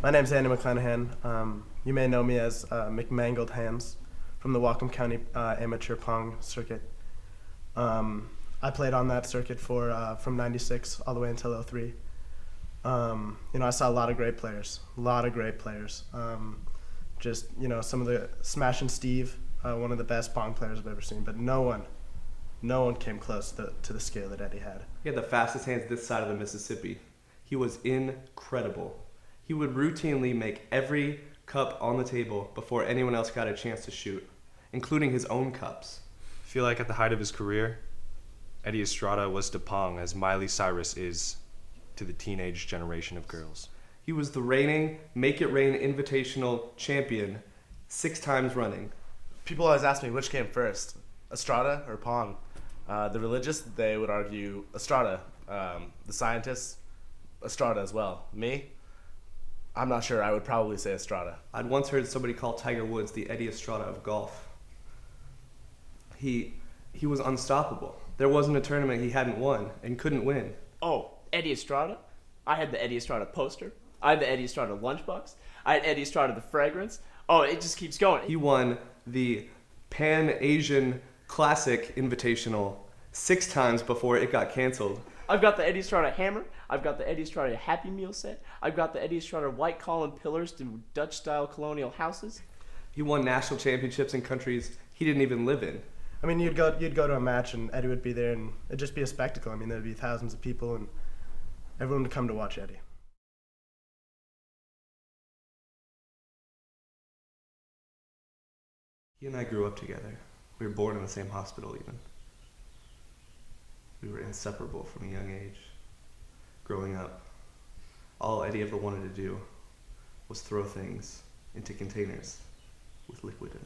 My name's Andy McClanahan. You may know me as McMangled Hams from the Whatcom County Amateur Pong Circuit. I played on that circuit from '96 all the way until '03. I saw a lot of great players. Some of the Smash and Steve, one of the best pong players I've ever seen, but no one came close to the skill that Eddie had. He had the fastest hands this side of the Mississippi. He was incredible. He would routinely make every cup on the table before anyone else got a chance to shoot, including his own cups. I feel like at the height of his career, Eddie Estrada was to pong as Miley Cyrus is to the teenage generation of girls. He was the reigning Make It Rain Invitational champion 6 times running. People always ask me which came first, Estrada or pong. The religious, they would argue Estrada. The scientists, Estrada as well. Me, I'm not sure. I would probably say Estrada. I'd once heard somebody call Tiger Woods the Eddie Estrada of golf. He was unstoppable. There wasn't a tournament he hadn't won and couldn't win. Oh, Eddie Estrada? I had the Eddie Estrada poster. I had the Eddie Estrada lunchbox. I had Eddie Estrada the fragrance. Oh, it just keeps going. He won the Pan-Asian Classic Invitational 6 times before it got canceled. I've got the Eddie Estrada hammer. I've got the Eddie Estrada Happy Meal set. I've got the Eddie Estrada white column pillars to Dutch-style colonial houses. He won national championships in countries he didn't even live in. I mean, you'd go to a match and Eddie would be there, and it'd just be a spectacle. I mean, there'd be thousands of people, and everyone would come to watch Eddie. He and I grew up together. We were born in the same hospital even. We were inseparable from a young age. Growing up, all Eddie ever wanted to do was throw things into containers with liquid in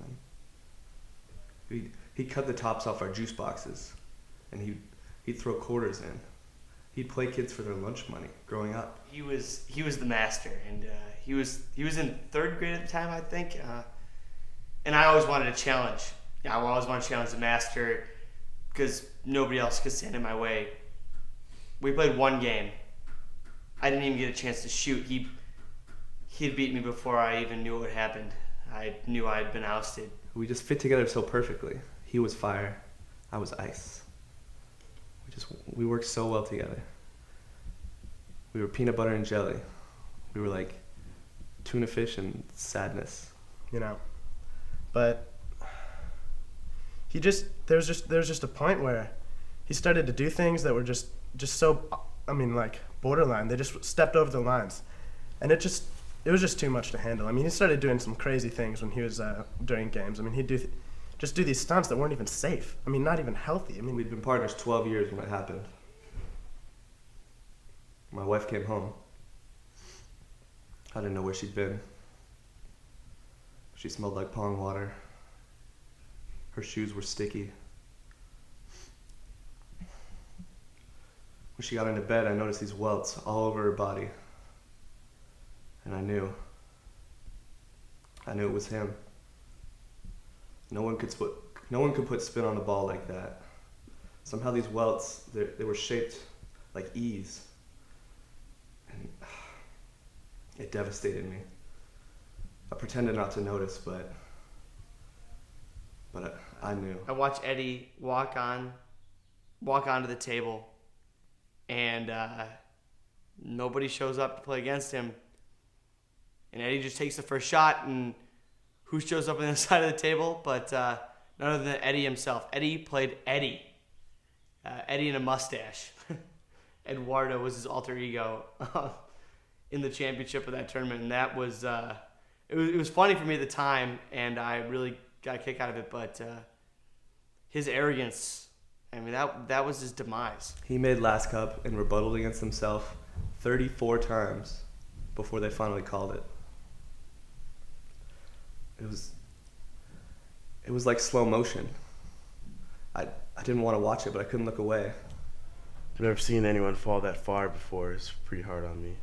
them. He'd cut the tops off our juice boxes, and he'd throw quarters in. He'd play kids for their lunch money growing up. He was the master, and he was in 3rd grade at the time, I think. And I always wanted to challenge. I always wanted to challenge the master because nobody else could stand in my way. We played one game. I didn't even get a chance to shoot. He had beat me before I even knew what happened. I knew I had been ousted. We just fit together so perfectly. He was fire, I was ice. We worked so well together. We were peanut butter and jelly. We were like tuna fish and sadness. But there was just a point where he started to do things that were just so, borderline. They just stepped over the lines, and it was just too much to handle. I mean, he started doing some crazy things when he was during games. I mean, he'd just do these stunts that weren't even safe. I mean, not even healthy. I mean, we'd been partners 12 years when it happened. My wife came home. I didn't know where she'd been. She smelled like pong water. Her shoes were sticky. When she got into bed, I noticed these welts all over her body. And I knew it was him. No one could put spin on the ball like that. Somehow these welts, they were shaped like E's. And it devastated me. I pretended not to notice, but I knew. I watched Eddie walk onto the table, and nobody shows up to play against him. And Eddie just takes the first shot, and who shows up on the side of the table but none other than Eddie himself. Eddie played Eddie. Eddie in a mustache. Eduardo was his alter ego in the championship of that tournament, and that was it was funny for me at the time, and I really got a kick out of it. But his arrogance, I mean, that was his demise. He made last cup and rebutted against himself 34 times before they finally called it. It was like slow motion. I didn't want to watch it, but I couldn't look away. I've never seen anyone fall that far before. It's pretty hard on me.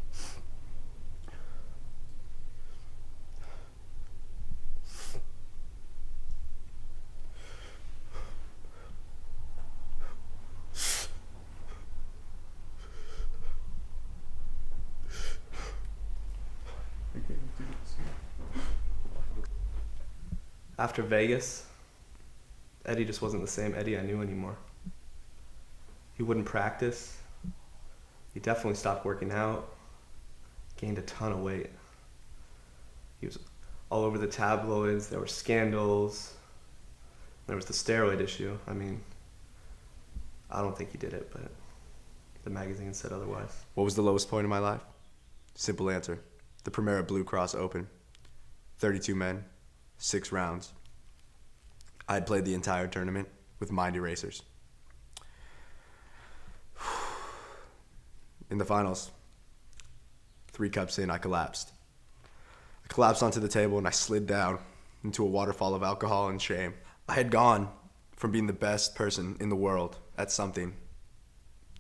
Okay. After Vegas, Eddie just wasn't the same Eddie I knew anymore. He wouldn't practice. He definitely stopped working out. Gained a ton of weight. He was all over the tabloids. There were scandals. There was the steroid issue. I mean, I don't think he did it, but the magazine said otherwise. What was the lowest point in my life? Simple answer. The Primera Blue Cross Open. 32 men, 6 rounds. I had played the entire tournament with mind erasers. In the finals, 3 cups in, I collapsed. I collapsed onto the table and I slid down into a waterfall of alcohol and shame. I had gone from being the best person in the world at something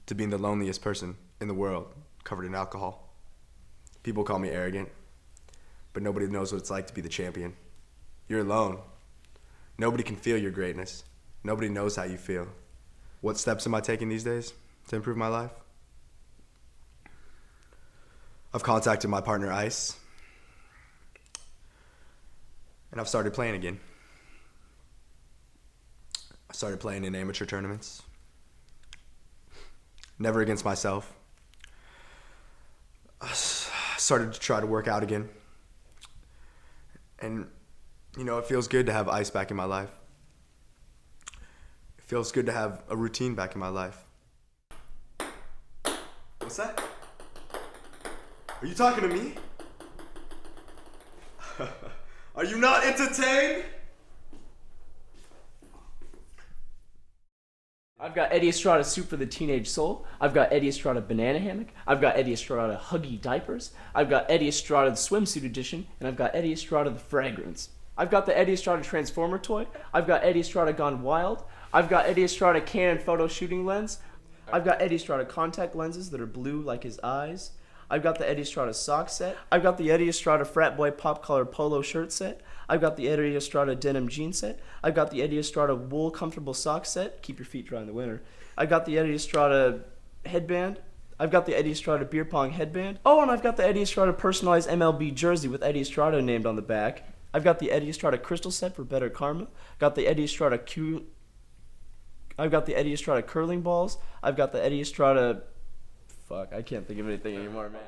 to being the loneliest person in the world covered in alcohol. People call me arrogant, but nobody knows what it's like to be the champion. You're alone. Nobody can feel your greatness. Nobody knows how you feel. What steps am I taking these days to improve my life? I've contacted my partner Ice, and I've started playing again. I started playing in amateur tournaments. Never against myself. I started to try to work out again. And, you know, it feels good to have Ice back in my life. It feels good to have a routine back in my life. What's that? Are you talking to me? Are you not entertained? I've got Eddie Estrada Soup for the Teenage Soul. I've got Eddie Estrada Banana Hammock. I've got Eddie Estrada Huggy Diapers. I've got Eddie Estrada the Swimsuit Edition. And I've got Eddie Estrada the Fragrance. I've got the Eddie Estrada Transformer toy. I've got Eddie Estrada Gone Wild. I've got Eddie Estrada Canon Photo Shooting Lens. I've got Eddie Estrada contact lenses that are blue like his eyes. I've got the Eddie Estrada sock set. I've got the Eddie Estrada frat boy pop collar polo shirt set. I've got the Eddie Estrada denim jean set. I've got the Eddie Estrada wool comfortable sock set. Keep your feet dry in the winter. I've got the Eddie Estrada headband. I've got the Eddie Estrada beer pong headband. Oh, and I've got the Eddie Estrada personalized MLB jersey with Eddie Estrada named on the back. I've got the Eddie Estrada crystal set for better karma. Got the Eddie Estrada I've got the Eddie Estrada curling balls. I've got the Eddie Estrada... Fuck, I can't think of anything anymore, man.